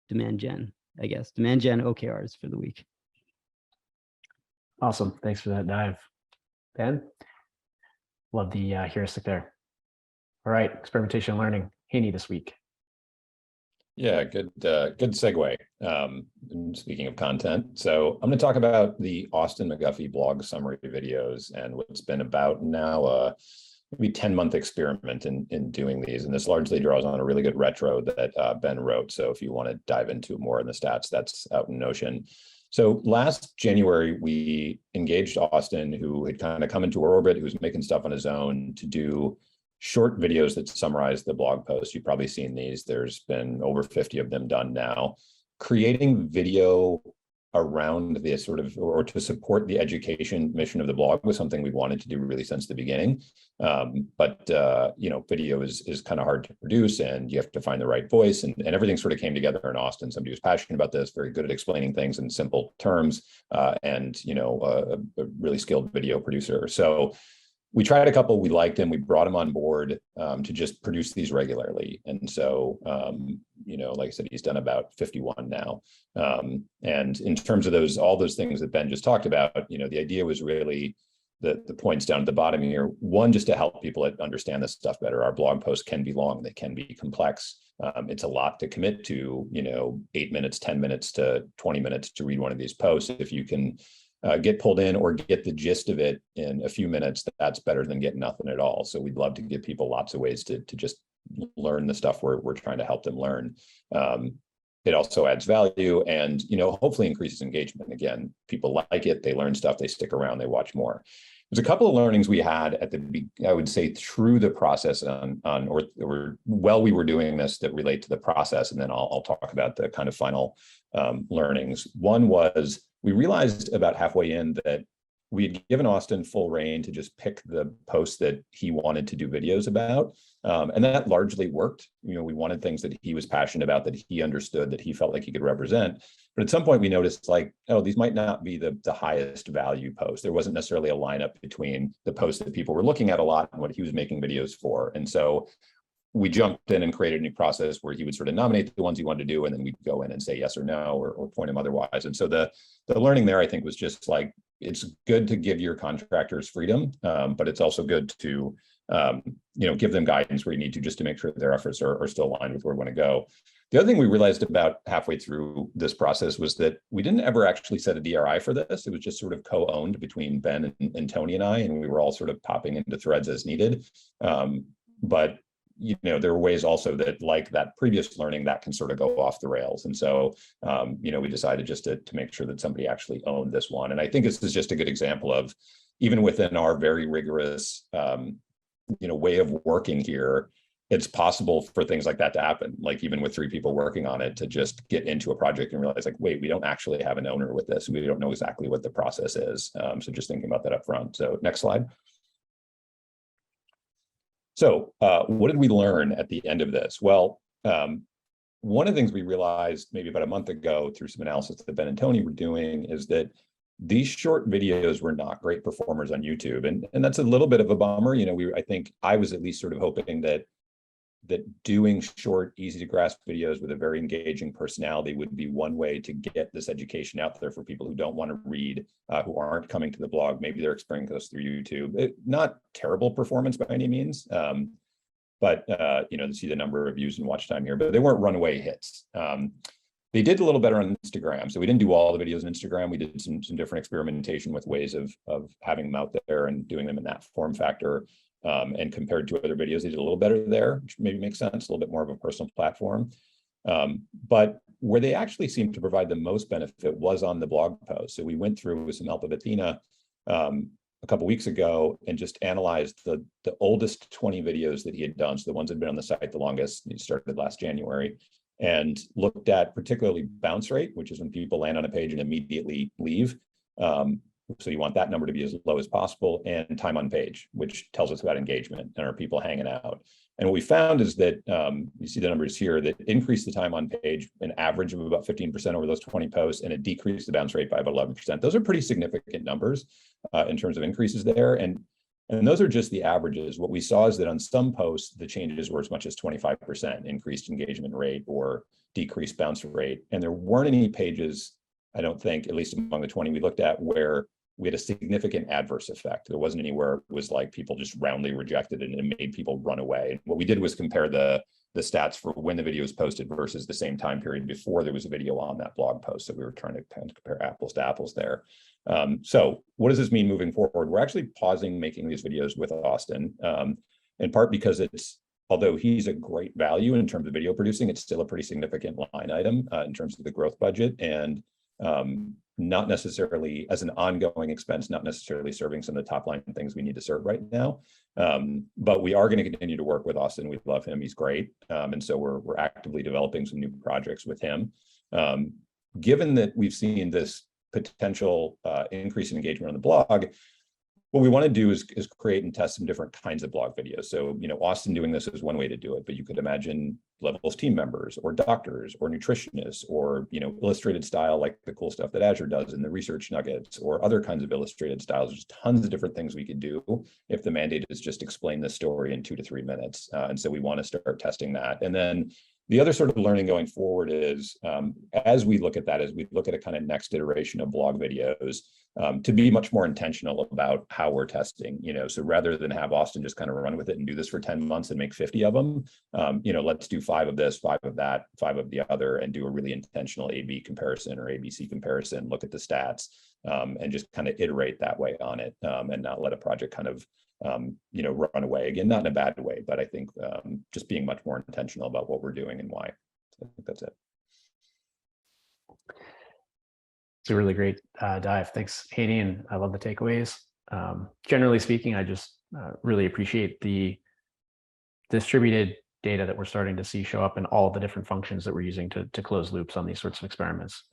demand gen, I guess. Demand gen OKRs for the week. Awesome. Thanks for that dive, Ben. Love the heuristic there. All right, experimentation and learning. Haney this week. Yeah, good segue. And speaking of content, so I'm going to talk about the Austin McGuffey blog summary videos and what's been about now maybe 10-month experiment in doing these. And this largely draws on a really good retro that Ben wrote. So if you want to dive into more in the stats, that's out in Notion. So last January, we engaged Austin, who had kind of come into our orbit, who was making stuff on his own, to do short videos that summarize the blog post. You've probably seen these. There's been over 50 of them done now. Creating video around the sort of, or to support the education mission of the blog was something we wanted to do really since the beginning. But video is kind of hard to produce, and you have to find the right voice, and everything sort of came together in Austin. Somebody who's passionate about this, very good at explaining things in simple terms, and a really skilled video producer. So we tried a couple, we liked him, we brought him on board to just produce these regularly. And so, you know, like I said, he's done about 51 now. And in terms of all those things that Ben just talked about, you know, the idea was really the points down at the bottom here. One, just to help people understand this stuff better. Our blog posts can be long, they can be complex. It's a lot to commit to, you know, 8 minutes, 10 minutes to 20 minutes to read one of these posts. If you can get pulled in or get the gist of it in a few minutes, that's better than getting nothing at all. So we'd love to give people lots of ways to just learn the stuff we're trying to help them learn. It also adds value and, you know, hopefully increases engagement. Again, people like it, they learn stuff, they stick around, they watch more. There's a couple of learnings we had at I would say through the process or while we were doing this that relate to the process, and then I'll talk about the kind of final learnings. One was we realized about halfway in that we had given Austin full reign to just pick the posts that he wanted to do videos about. And that largely worked. You know, we wanted things that he was passionate about, that he understood, that he felt like he could represent. But at some point we noticed like, oh, these might not be the highest value posts. There wasn't necessarily a lineup between the posts that people were looking at a lot and what he was making videos for. And so we jumped in and created a new process where he would sort of nominate the ones he wanted to do, and then we'd go in and say yes or no, or point him otherwise. And so the learning there, I think, was just like, it's good to give your contractors freedom, but it's also good to you know, give them guidance where you need to, just to make sure their efforts are still aligned with where we want to go. The other thing we realized about halfway through this process was that we didn't ever actually set a DRI for this. It was just sort of co-owned between Ben and Tony and I, and we were all sort of popping into threads as needed. But you know, there are ways also that, like that previous learning, that can sort of go off the rails. And so, you know, we decided just to make sure that somebody actually owned this one. And I think this is just a good example of, even within our very rigorous, you know, way of working here, it's possible for things like that to happen. Like even with 3 people working on it, to just get into a project and realize like, wait, we don't actually have an owner with this. We don't know exactly what the process is. So just thinking about that up front. So next slide. So what did we learn at the end of this? Well, one of the things we realized maybe about a month ago through some analysis that Ben and Tony were doing is that these short videos were not great performers on YouTube. And that's a little bit of a bummer. You know, I think I was at least sort of hoping that doing short, easy to grasp videos with a very engaging personality would be one way to get this education out there for people who don't want to read, who aren't coming to the blog. Maybe they're experiencing this through YouTube. Not terrible performance by any means, but you know, to see the number of views and watch time here, but they weren't runaway hits. They did a little better on Instagram. So we didn't do all the videos on Instagram. We did some different experimentation with ways of having them out there and doing them in that form factor. And compared to other videos, they did a little better there, which maybe makes sense, a little bit more of a personal platform. But where they actually seemed to provide the most benefit was on the blog post. So we went through with some help of Athena a couple of weeks ago and just analyzed the oldest 20 videos that he had done. So the ones that had been on the site the longest. He started last January, and looked at particularly bounce rate, which is when people land on a page and immediately leave. So you want that number to be as low as possible, and time on page, which tells us about engagement and are people hanging out. And what we found is that, you see the numbers here, that increased the time on page, an average of about 15% over those 20 posts, and it decreased the bounce rate by about 11%. Those are pretty significant numbers in terms of increases there. And those are just the averages. What we saw is that on some posts, the changes were as much as 25% increased engagement rate or decreased bounce rate. And there weren't any pages, I don't think, at least among the 20 we looked at, where we had a significant adverse effect. There wasn't anywhere it was like people just roundly rejected it and it made people run away. And what we did was compare the stats for when the video was posted versus the same time period before there was a video on that blog post. So we were trying to kind of compare apples to apples there. So what does this mean moving forward? We're actually pausing making these videos with Austin, in part because although he's a great value in terms of video producing, it's still a pretty significant line item in terms of the growth budget, and not necessarily as an ongoing expense, not necessarily serving some of the top line things we need to serve right now. But we are going to continue to work with Austin. We love him. He's great. And so we're actively developing some new projects with him. Given that we've seen this potential increase in engagement on the blog, what we want to do is create and test some different kinds of blog videos. So, Austin doing this is one way to do it, but you could imagine Levels team members or doctors or nutritionists or, illustrated style, like the cool stuff that Azure does in the research nuggets, or other kinds of illustrated styles. There's tons of different things we could do if the mandate is just explain the story in 2 to 3 minutes. And so we want to start testing that. And then the other sort of learning going forward is, as we look at that, as we look at a kind of next iteration of blog videos, to be much more intentional about how we're testing, so rather than have Austin just kind of run with it and do this for 10 months and make 50 of them, let's do 5 of this, 5 of that, 5 of the other, and do a really intentional A/B comparison or ABC comparison, look at the stats, and just kind of iterate that way on it, and not let a project kind of run away. Again, not in a bad way, but I think just being much more intentional about what we're doing and why. So I think that's it. It's a really great dive. Thanks, Haney, and I love the takeaways. Generally speaking, I just really appreciate the distributed data that we're starting to see show up in all the different functions that we're using to close loops on these sorts of experiments.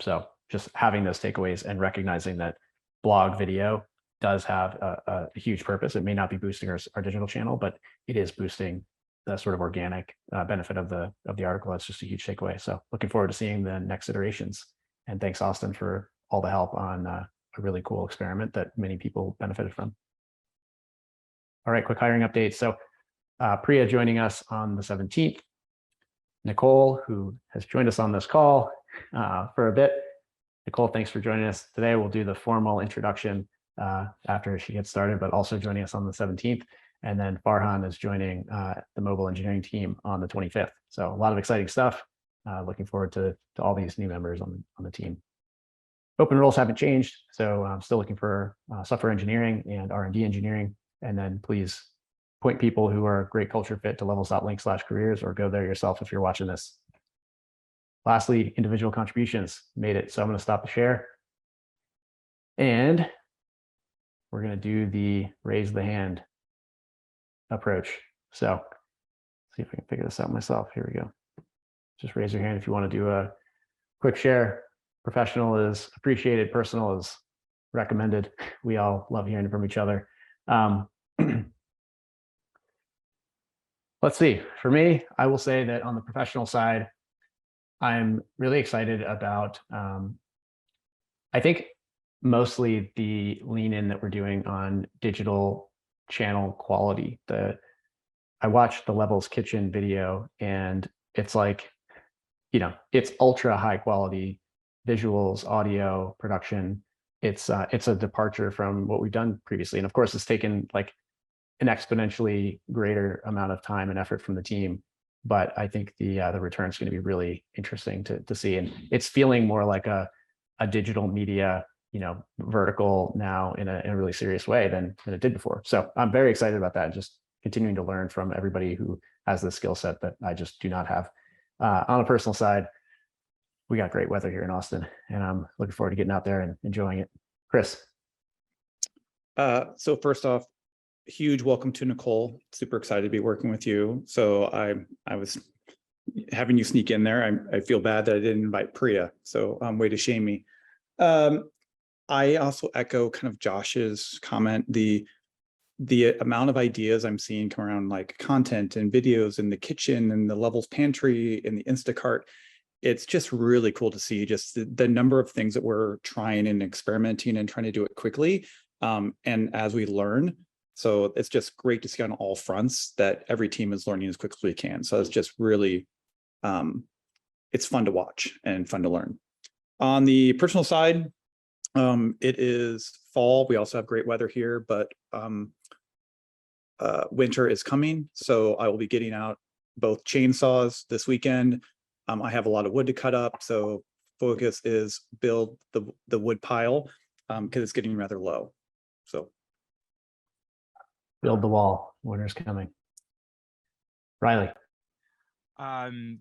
So just having those takeaways and recognizing that blog video does have a huge purpose. It may not be boosting our digital channel, but it is boosting the sort of organic benefit of the article. That's just a huge takeaway. So looking forward to seeing the next iterations. And thanks, Austin, for all the help on a really cool experiment that many people benefited from. All right, quick hiring update. So Priya joining us on the 17th. Nicole, who has joined us on this call for a bit. Nicole, thanks for joining us today. We'll do the formal introduction after she gets started, but also joining us on the 17th. And then Farhan is joining the mobile engineering team on the 25th. So a lot of exciting stuff. Looking forward to all these new members on the team. Open roles haven't changed, so I'm still looking for software engineering and R&D engineering. And then please point people who are a great culture fit to levels.link/careers, or go there yourself if you're watching this. Lastly, individual contributions made it. So I'm going to stop the share. And we're going to do the raise the hand approach. So see if I can figure this out myself. Here we go. Just raise your hand if you want to do a quick share. Professional is appreciated, personal is recommended. We all love hearing from each other. Let's see. For me, I will say that on the professional side, I'm really excited about, I think, mostly the lean in that we're doing on digital channel quality. I watched the Levels Kitchen video, and it's like, it's ultra high quality visuals, audio, production. It's a departure from what we've done previously. And of course, it's taken like an exponentially greater amount of time and effort from the team. But I think the return is going to be really interesting to see. And it's feeling more like a digital media, vertical now in a really serious way than it did before. So I'm very excited about that. Just continuing to learn from everybody who has the skill set that I just do not have. On a personal side, we got great weather here in Austin, and I'm looking forward to getting out there and enjoying it. Chris. So first off, huge welcome to Nicole. Super excited to be working with you. So I was having you sneak in there. I feel bad that I didn't invite Priya. So way to shame me. I also echo kind of Josh's comment. The amount of ideas I'm seeing come around, like content and videos in the kitchen and the Levels pantry and the Instacart. It's just really cool to see just the number of things that we're trying and experimenting and trying to do it quickly. And as we learn, so it's just great to see on all fronts that every team is learning as quickly as we can. So it's just really, it's fun to watch and fun to learn. On the personal side, it is fall. We also have great weather here, but winter is coming. So I will be getting out both chainsaws this weekend. I have a lot of wood to cut up. So focus is build the wood pile because it's getting rather low. So build the wall. Winter's coming. Riley.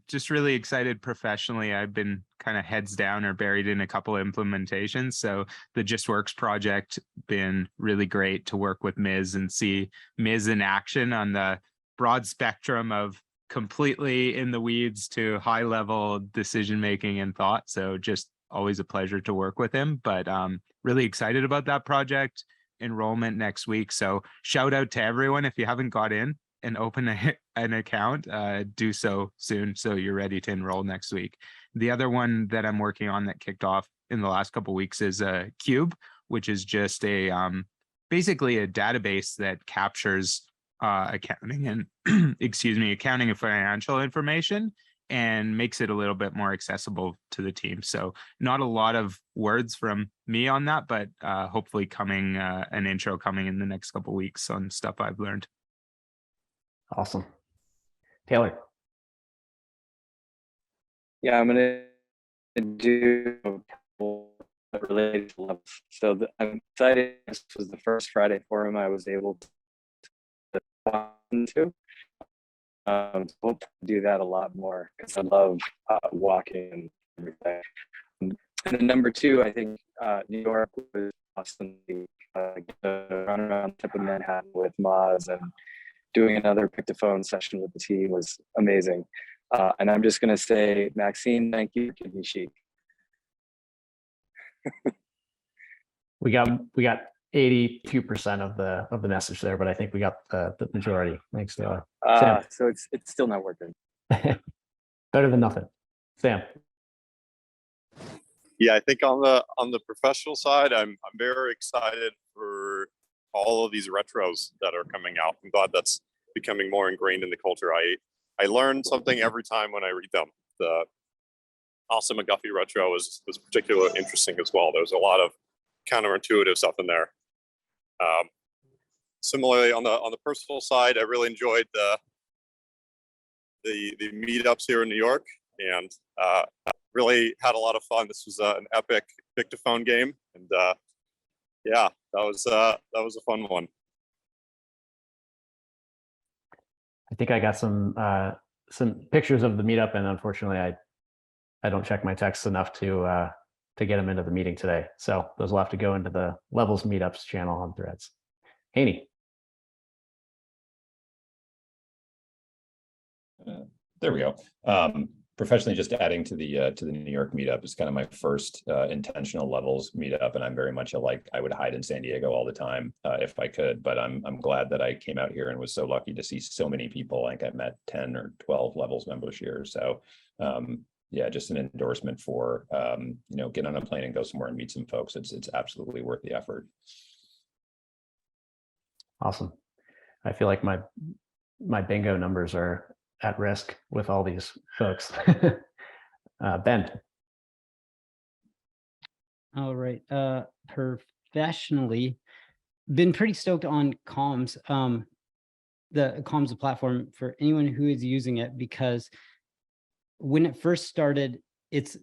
Just really excited professionally. I've been kind of heads down or buried in a couple of implementations. So the JustWorks project been really great to work with Ms. and see Ms. in action on the broad spectrum of completely in the weeds to high level decision making and thought. So just always a pleasure to work with him, but really excited about that project. enrollment next week. So shout out to everyone. If you haven't got in and open an account, do so soon so you're ready to enroll next week. The other one that I'm working on that kicked off in the last couple of weeks is Cube, which is just a basically a database that captures accounting and accounting and financial information and makes it a little bit more accessible to the team. So not a lot of words from me on that, but hopefully coming an intro coming in the next couple of weeks on stuff I've learned. Awesome. Taylor. Yeah, I'm going to do related to levels. So I'm excited. This was the first Friday forum I was able to walk into. Hope to do that a lot more because I love walking and everything. And then number two, I think New York was awesome. Run around the tip of Manhattan with Moz and doing another pick the phone session with the team was amazing. And I'm just going to say, Maxine, thank you for keeping me chic. We got 82% of the message there, but I think we got the majority. Thanks, Taylor. Sam. So it's still not working. Better than nothing. Sam. Yeah, I think on the professional side, I'm very excited for all of these retros that are coming out. I'm glad that's becoming more ingrained in the culture. I learn something every time when I read them. The Awesome McGuffey retro was particularly interesting as well. There's a lot of counterintuitive stuff in there. Similarly, on the personal side, I really enjoyed the meetups here in New York, and really had a lot of fun. This was an epic dictaphone game, and yeah, that was a fun one. I think I got some pictures of the meetup, and unfortunately, I don't check my texts enough to get them into the meeting today. So those will have to go into the Levels Meetups channel on Threads. Haney. There we go. Professionally, just adding to the New York meetup is kind of my first intentional Levels meetup, and I'm very much alike. I would hide in San Diego all the time if I could, but I'm glad that I came out here and was so lucky to see so many people. Like I've met 10 or 12 Levels members here. So yeah, just an endorsement for get on a plane and go somewhere and meet some folks. It's absolutely worth the effort. Awesome. I feel like my bingo numbers are at risk with all these folks. Ben. All right. Professionally, been pretty stoked on comms. The comms platform for anyone who is using it, because when it first started, it's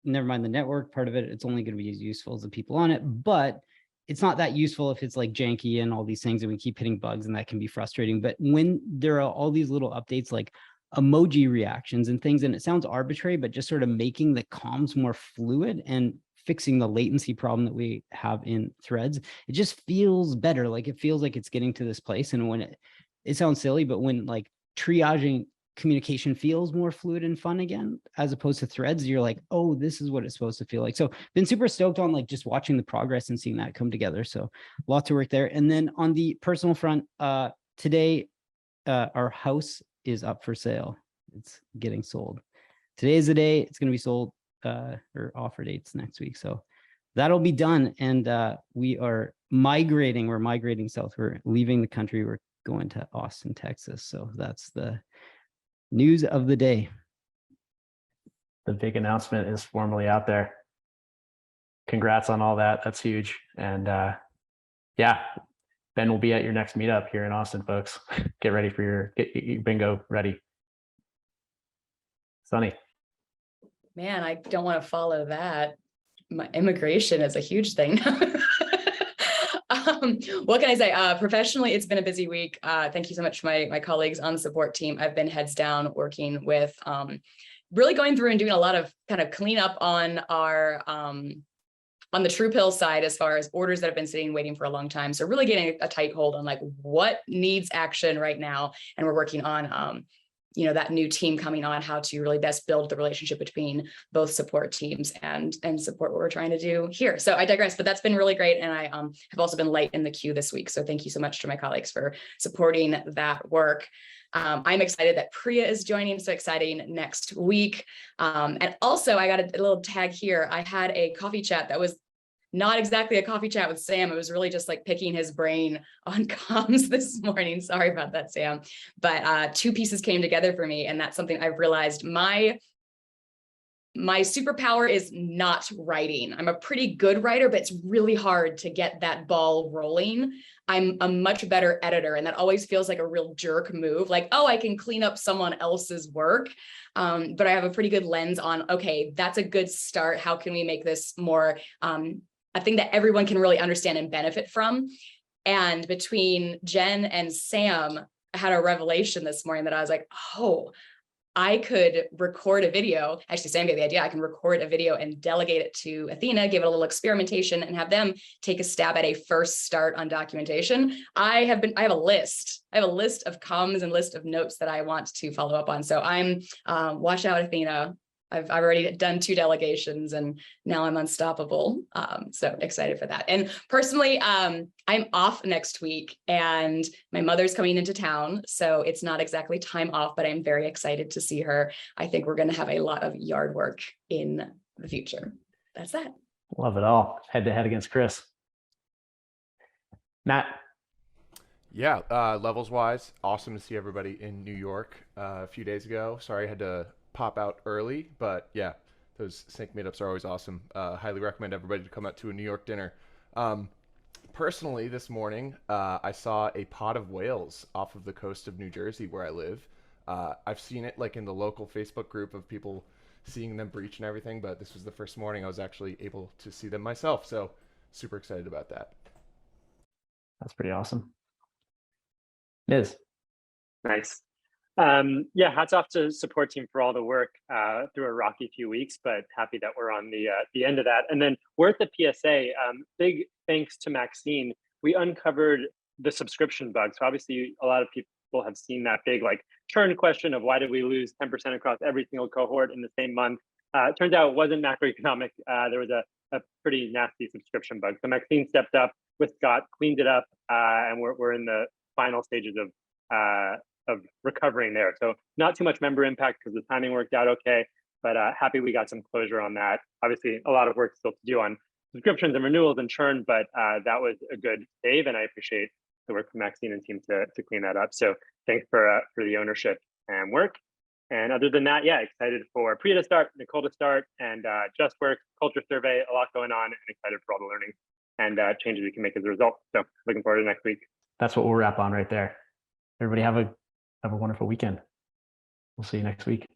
never mind the network part of it. It's only going to be as useful as the people on it, but it's not that useful if it's like janky and all these things and we keep hitting bugs, and that can be frustrating. But when there are all these little updates like emoji reactions and things, and it sounds arbitrary, but just sort of making the comms more fluid and fixing the latency problem that we have in Threads, it just feels better. Like it feels like it's getting to this place. And when it sounds silly, but when like triaging communication feels more fluid and fun again, as opposed to Threads, you're like, oh, this is what it's supposed to feel like. So been super stoked on like just watching the progress and seeing that come together. So lots of work there. And then on the personal front, today, our house is up for sale. It's getting sold. Today is the day it's going to be sold, or offer dates next week. So that'll be done. And we are migrating. We're migrating south. We're leaving the country. We're going to Austin, Texas. So that's the news of the day. The big announcement is formally out there. Congrats on all that. That's huge. And yeah, Ben will be at your next meetup here in Austin, folks. Get ready for get your bingo ready. Sunny. Man, I don't want to follow that. My immigration is a huge thing. What can I say? Professionally, it's been a busy week. Thank you so much to my colleagues on the support team. I've been heads down working with really going through and doing a lot of kind of cleanup on our on the TruePill side, as far as orders that have been sitting waiting for a long time. So really getting a tight hold on like what needs action right now. And we're working on that new team coming on, how to really best build the relationship between both support teams and support what we're trying to do here. So I digress, but that's been really great. And I have also been light in the queue this week. So thank you so much to my colleagues for supporting that work. I'm excited that Priya is joining, so exciting next week. And also I got a little tag here. I had a coffee chat that was not exactly a coffee chat with Sam. It was really just like picking his brain on comms this morning. Sorry about that, Sam. But two pieces came together for me. And that's something I've realized my superpower is not writing. I'm a pretty good writer, but it's really hard to get that ball rolling. I'm a much better editor, and that always feels like a real jerk move. Like, oh, I can clean up someone else's work. But I have a pretty good lens on, okay, that's a good start. How can we make this more a thing that everyone can really understand and benefit from? And between Jen and Sam, I had a revelation this morning that I was like, oh, I could record a video. Actually, Sam gave the idea. I can record a video and delegate it to Athena, give it a little experimentation, and have them take a stab at a first start on documentation. I have a list. I have a list of comms and list of notes that I want to follow up on. So I'm watch out, Athena. I've already done 2 delegations and now I'm unstoppable. So excited for that. And personally, I'm off next week and my mother's coming into town. So it's not exactly time off, but I'm very excited to see her. I think we're going to have a lot of yard work in the future. That's that. Love it all. Head to head against Chris. Matt. Yeah, levels wise, awesome to see everybody in New York a few days ago. Sorry I had to pop out early, but yeah, those sync meetups are always awesome. Highly recommend everybody to come out to a New York dinner. Personally, this morning, I saw a pod of whales off of the coast of New Jersey where I live. I've seen it like in the local Facebook group of people seeing them breach and everything, but this was the first morning I was actually able to see them myself. So super excited about that. That's pretty awesome. Liz. Nice. Yeah, hats off to support team for all the work through a rocky few weeks, but happy that we're on the end of that. And then we're at the PSA. Big thanks to Maxine. We uncovered the subscription bug. So obviously a lot of people have seen that big like churn question of why did we lose 10% across every single cohort in the same month. It turns out it wasn't macroeconomic. There was a pretty nasty subscription bug. So Maxine stepped up with Scott, cleaned it up, and we're in the final stages of recovering there. So not too much member impact because the timing worked out okay, but happy we got some closure on that. Obviously a lot of work still to do on subscriptions and renewals and churn, but that was a good save, and I appreciate the work from Maxine and team to clean that up. So thanks for the ownership and work. And other than that, yeah, excited for Priya to start, Nicole to start, and Just Work, culture survey, a lot going on, and excited for all the learning and changes we can make as a result. So looking forward to next week. That's what we'll wrap on right there. Everybody have a wonderful weekend. We'll see you next week.